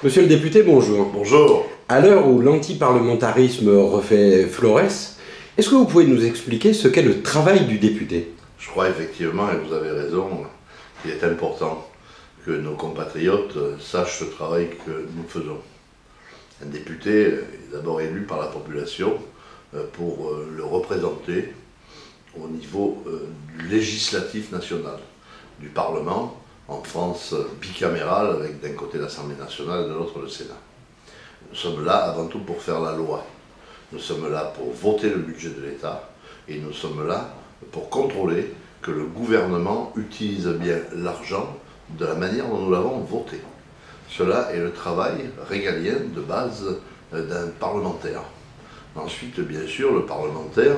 Monsieur le député, bonjour. Bonjour. À l'heure où l'antiparlementarisme refait florès, est-ce que vous pouvez nous expliquer ce qu'est le travail du député? Je crois effectivement, et vous avez raison, qu'il est important que nos compatriotes sachent ce travail que nous faisons. Un député est d'abord élu par la population pour le représenter au niveau du législatif national, du Parlement, en France bicamérale, avec d'un côté l'Assemblée nationale et de l'autre le Sénat. Nous sommes là avant tout pour faire la loi. Nous sommes là pour voter le budget de l'État et nous sommes là pour contrôler que le gouvernement utilise bien l'argent de la manière dont nous l'avons voté. Cela est le travail régalien de base d'un parlementaire. Ensuite, bien sûr, le parlementaire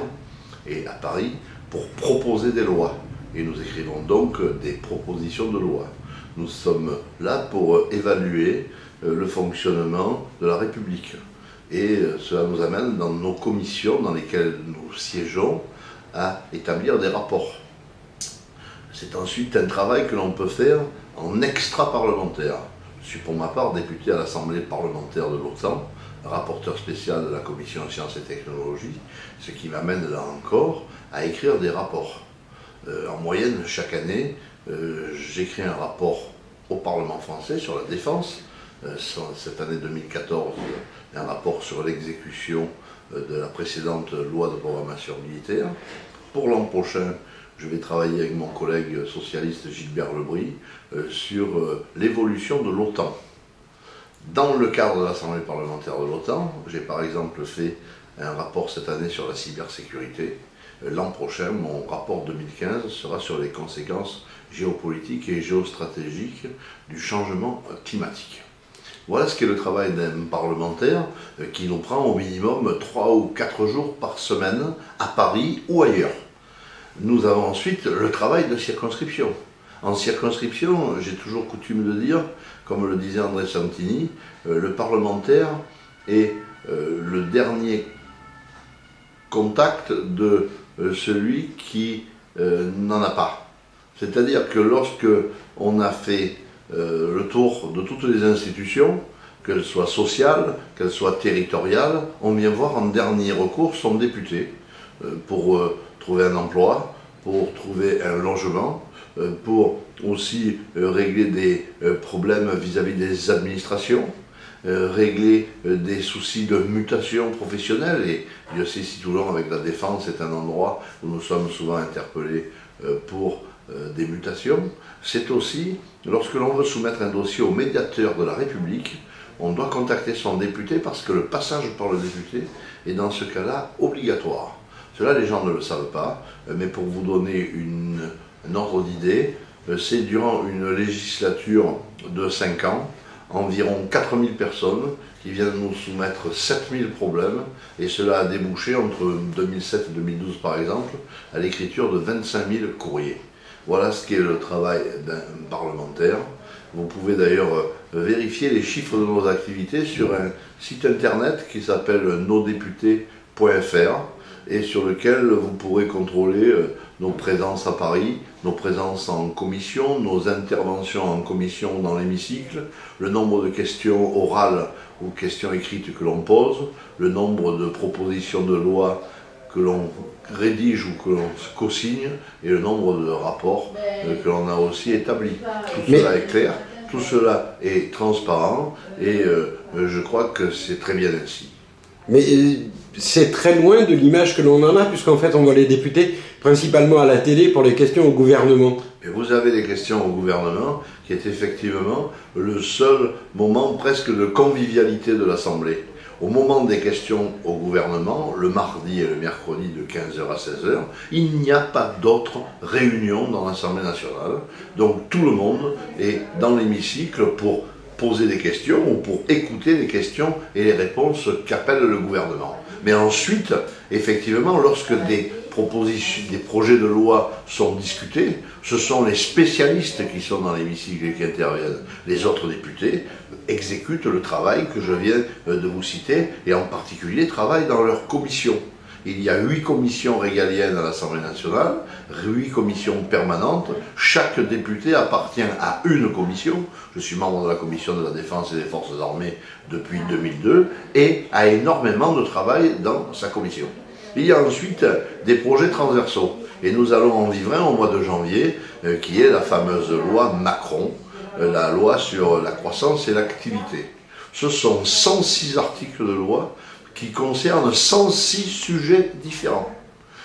est à Paris pour proposer des lois. Et nous écrivons donc des propositions de loi. Nous sommes là pour évaluer le fonctionnement de la République. Et cela nous amène dans nos commissions dans lesquelles nous siégeons à établir des rapports. C'est ensuite un travail que l'on peut faire en extra-parlementaire. Je suis pour ma part député à l'Assemblée parlementaire de l'OTAN, rapporteur spécial de la Commission Sciences et Technologies, ce qui m'amène là encore à écrire des rapports. En moyenne, chaque année, j'écris un rapport au Parlement français sur la défense. Cette année 2014, un rapport sur l'exécution de la précédente loi de programmation militaire. Pour l'an prochain, je vais travailler avec mon collègue socialiste Gilbert Lebris sur l'évolution de l'OTAN. Dans le cadre de l'Assemblée parlementaire de l'OTAN, j'ai par exemple fait un rapport cette année sur la cybersécurité. L'an prochain, mon rapport 2015 sera sur les conséquences géopolitiques et géostratégiques du changement climatique. Voilà ce qu'est le travail d'un parlementaire qui nous prend au minimum 3 ou 4 jours par semaine à Paris ou ailleurs. Nous avons ensuite le travail de circonscription. En circonscription, j'ai toujours coutume de dire, comme le disait André Santini, le parlementaire est le dernier contact de celui qui n'en a pas. C'est-à-dire que lorsque on a fait le tour de toutes les institutions, qu'elles soient sociales, qu'elles soient territoriales, on vient voir en dernier recours son député pour trouver un emploi, pour trouver un logement, pour aussi régler des problèmes vis-à-vis des administrations, régler des soucis de mutation professionnelle. Et Dieu sait si Toulon, avec la défense, est un endroit où nous sommes souvent interpellés pour des mutations. C'est aussi, lorsque l'on veut soumettre un dossier au médiateur de la République, on doit contacter son député parce que le passage par le député est dans ce cas-là obligatoire. Cela, les gens ne le savent pas, mais pour vous donner un ordre d'idée, c'est durant une législature de 5 ans, environ 4000 personnes qui viennent nous soumettre 7000 problèmes, et cela a débouché entre 2007 et 2012 par exemple, à l'écriture de 25 000 courriers. Voilà ce qu'est le travail d'un parlementaire. Vous pouvez d'ailleurs vérifier les chiffres de nos activités sur un site internet qui s'appelle nosdéputés.fr et sur lequel vous pourrez contrôler nos présences à Paris, nos présences en commission, nos interventions en commission dans l'hémicycle, le nombre de questions orales ou questions écrites que l'on pose, le nombre de propositions de loi que l'on rédige ou que l'on co-signe et le nombre de rapports que l'on a aussi établis. Tout cela est clair, tout cela est transparent et je crois que c'est très bien ainsi. Mais c'est très loin de l'image que l'on en a, puisqu'en fait on voit les députés principalement à la télé pour les questions au gouvernement. Et vous avez des questions au gouvernement qui est effectivement le seul moment presque de convivialité de l'Assemblée. Au moment des questions au gouvernement, le mardi et le mercredi de 15h à 16h, il n'y a pas d'autre réunion dans l'Assemblée nationale. Donc tout le monde est dans l'hémicycle pour poser des questions ou pour écouter les questions et les réponses qu'appelle le gouvernement. Mais ensuite, effectivement, lorsque des projets de loi sont discutés, ce sont les spécialistes qui sont dans l'hémicycle et qui interviennent. Les autres députés exécutent le travail que je viens de vous citer et en particulier travaillent dans leur commission. il y a 8 commissions régaliennes à l'Assemblée nationale, 8 commissions permanentes. Chaque député appartient à une commission. Je suis membre de la commission de la défense et des forces armées depuis 2002 et a énormément de travail dans sa commission. Il y a ensuite des projets transversaux. Et nous allons en vivre un au mois de janvier, qui est la fameuse loi Macron, la loi sur la croissance et l'activité. Ce sont 106 articles de loi qui concernent 106 sujets différents.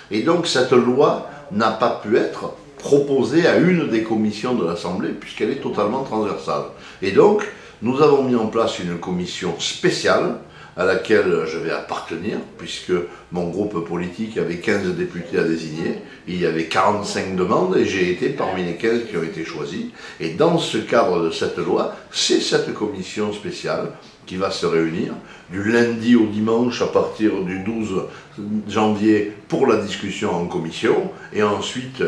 Et donc cette loi n'a pas pu être proposée à une des commissions de l'Assemblée puisqu'elle est totalement transversale. Et donc nous avons mis en place une commission spéciale à laquelle je vais appartenir, puisque mon groupe politique avait 15 députés à désigner, il y avait 45 demandes et j'ai été parmi les 15 qui ont été choisis. Et dans ce cadre de cette loi, c'est cette commission spéciale qui va se réunir du lundi au dimanche à partir du 12 janvier pour la discussion en commission et ensuite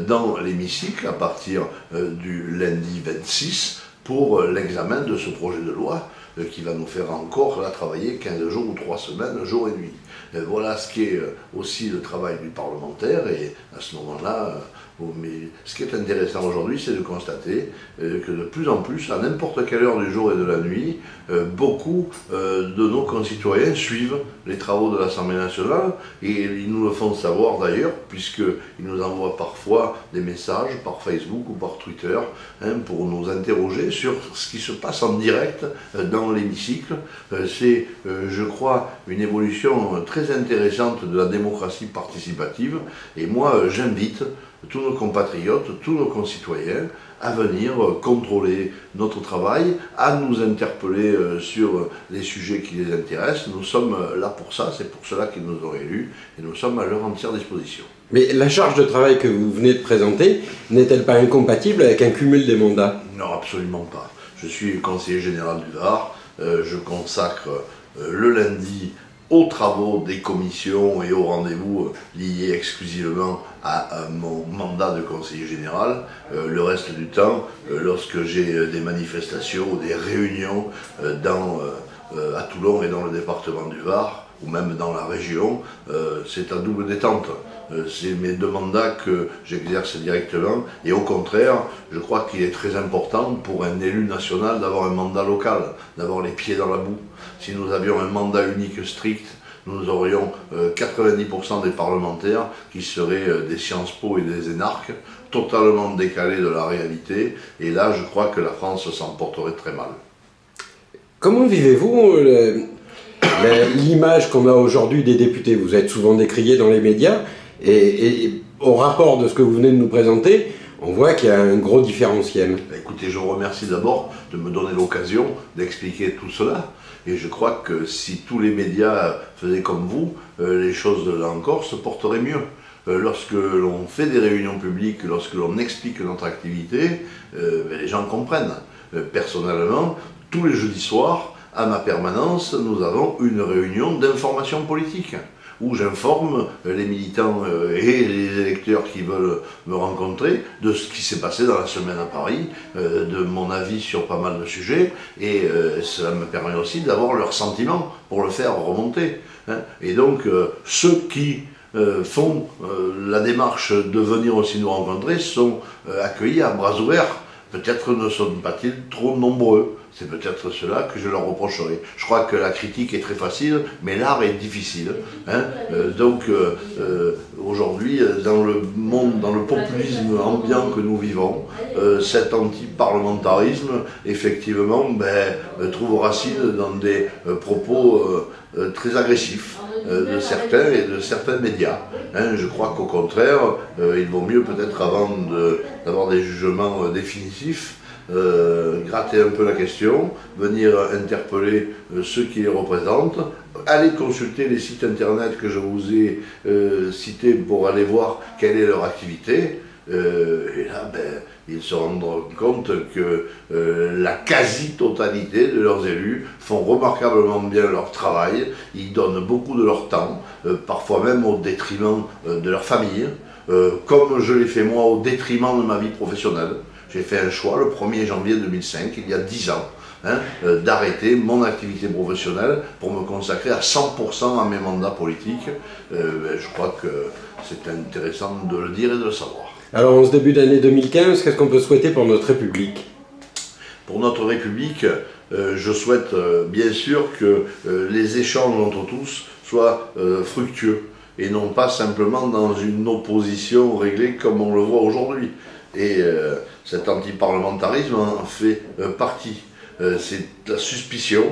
dans l'hémicycle à partir du lundi 26 pour l'examen de ce projet de loi qui va nous faire encore là travailler 15 jours ou 3 semaines, jour et nuit. Voilà ce qui est aussi le travail du parlementaire et à ce moment-là, mais ce qui est intéressant aujourd'hui, c'est de constater que de plus en plus, à n'importe quelle heure du jour et de la nuit, beaucoup de nos concitoyens suivent les travaux de l'Assemblée nationale et ils nous le font savoir d'ailleurs, puisqu'ils nous envoient parfois des messages par Facebook ou par Twitter pour nous interroger sur ce qui se passe en direct dans l'hémicycle. C'est, je crois, une évolution très intéressante de la démocratie participative et moi j'invite tous nos compatriotes, tous nos concitoyens à venir contrôler notre travail, à nous interpeller sur les sujets qui les intéressent. Nous sommes là pour ça, c'est pour cela qu'ils nous ont élus et nous sommes à leur entière disposition. Mais la charge de travail que vous venez de présenter n'est-elle pas incompatible avec un cumul des mandats? Non, absolument pas. Je suis conseiller général du Var, je consacre le lundi aux travaux des commissions et aux rendez-vous liés exclusivement à mon mandat de conseiller général. Le reste du temps, lorsque j'ai des manifestations ou des réunions à Toulon et dans le département du Var, ou même dans la région, c'est à double détente. C'est mes 2 mandats que j'exerce directement et au contraire, je crois qu'il est très important pour un élu national d'avoir un mandat local, d'avoir les pieds dans la boue. Si nous avions un mandat unique strict, nous aurions 90% des parlementaires qui seraient des Sciences Po et des énarques, totalement décalés de la réalité, et là je crois que la France s'en porterait très mal. Comment vivez-vous l'image qu'on a aujourd'hui des députés? Vous êtes souvent décrié dans les médias, et au rapport de ce que vous venez de nous présenter, on voit qu'il y a un gros différentiel. Écoutez, je vous remercie d'abord de me donner l'occasion d'expliquer tout cela. Et je crois que si tous les médias faisaient comme vous, les choses là encore se porteraient mieux. Lorsque l'on fait des réunions publiques, lorsque l'on explique notre activité, les gens comprennent. Personnellement, tous les jeudis soirs, à ma permanence, nous avons une réunion d'information politique, où j'informe les militants et les électeurs qui veulent me rencontrer de ce qui s'est passé dans la semaine à Paris, de mon avis sur pas mal de sujets, et cela me permet aussi d'avoir leurs sentiments pour le faire remonter. Et donc, ceux qui font la démarche de venir aussi nous rencontrer sont accueillis à bras ouverts. Peut-être ne sont pas-ils trop nombreux. C'est peut-être cela que je leur reprocherai. Je crois que la critique est très facile, mais l'art est difficile. Donc aujourd'hui, dans le monde, dans le populisme ambiant que nous vivons, cet anti-parlementarisme, effectivement, trouve racine dans des propos très agressifs de certains et de certains médias. Je crois qu'au contraire, il vaut mieux peut-être avant d'avoir des jugements définitifs, gratter un peu la question, venir interpeller ceux qui les représentent, aller consulter les sites internet que je vous ai cités pour aller voir quelle est leur activité. Et là, ils se rendront compte que la quasi-totalité de leurs élus font remarquablement bien leur travail, ils donnent beaucoup de leur temps, parfois même au détriment de leur famille, comme je l'ai fait moi au détriment de ma vie professionnelle. J'ai fait un choix le 1er janvier 2005, il y a 10 ans, d'arrêter mon activité professionnelle pour me consacrer à 100% à mes mandats politiques. Je crois que c'est intéressant de le dire et de le savoir. Alors en ce début d'année 2015, qu'est-ce qu'on peut souhaiter pour notre République? Pour notre République, je souhaite bien sûr que les échanges entre tous soient fructueux et non pas simplement dans une opposition réglée comme on le voit aujourd'hui. Et cet antiparlementarisme en fait partie. C'est la suspicion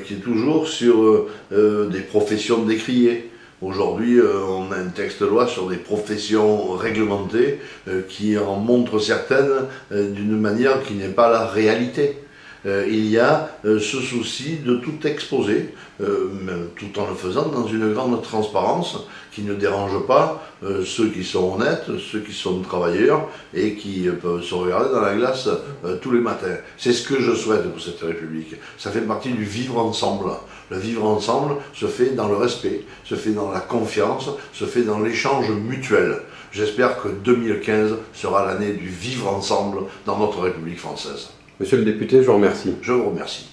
qui est toujours sur des professions décriées. Aujourd'hui, on a un texte de loi sur des professions réglementées qui en montrent certaines d'une manière qui n'est pas la réalité. Il y a ce souci de tout exposer, tout en le faisant dans une grande transparence qui ne dérange pas ceux qui sont honnêtes, ceux qui sont travailleurs et qui peuvent se regarder dans la glace tous les matins. C'est ce que je souhaite pour cette République. Ça fait partie du vivre ensemble. Le vivre ensemble se fait dans le respect, se fait dans la confiance, se fait dans l'échange mutuel. J'espère que 2015 sera l'année du vivre ensemble dans notre République française. Monsieur le député, je vous remercie. Je vous remercie.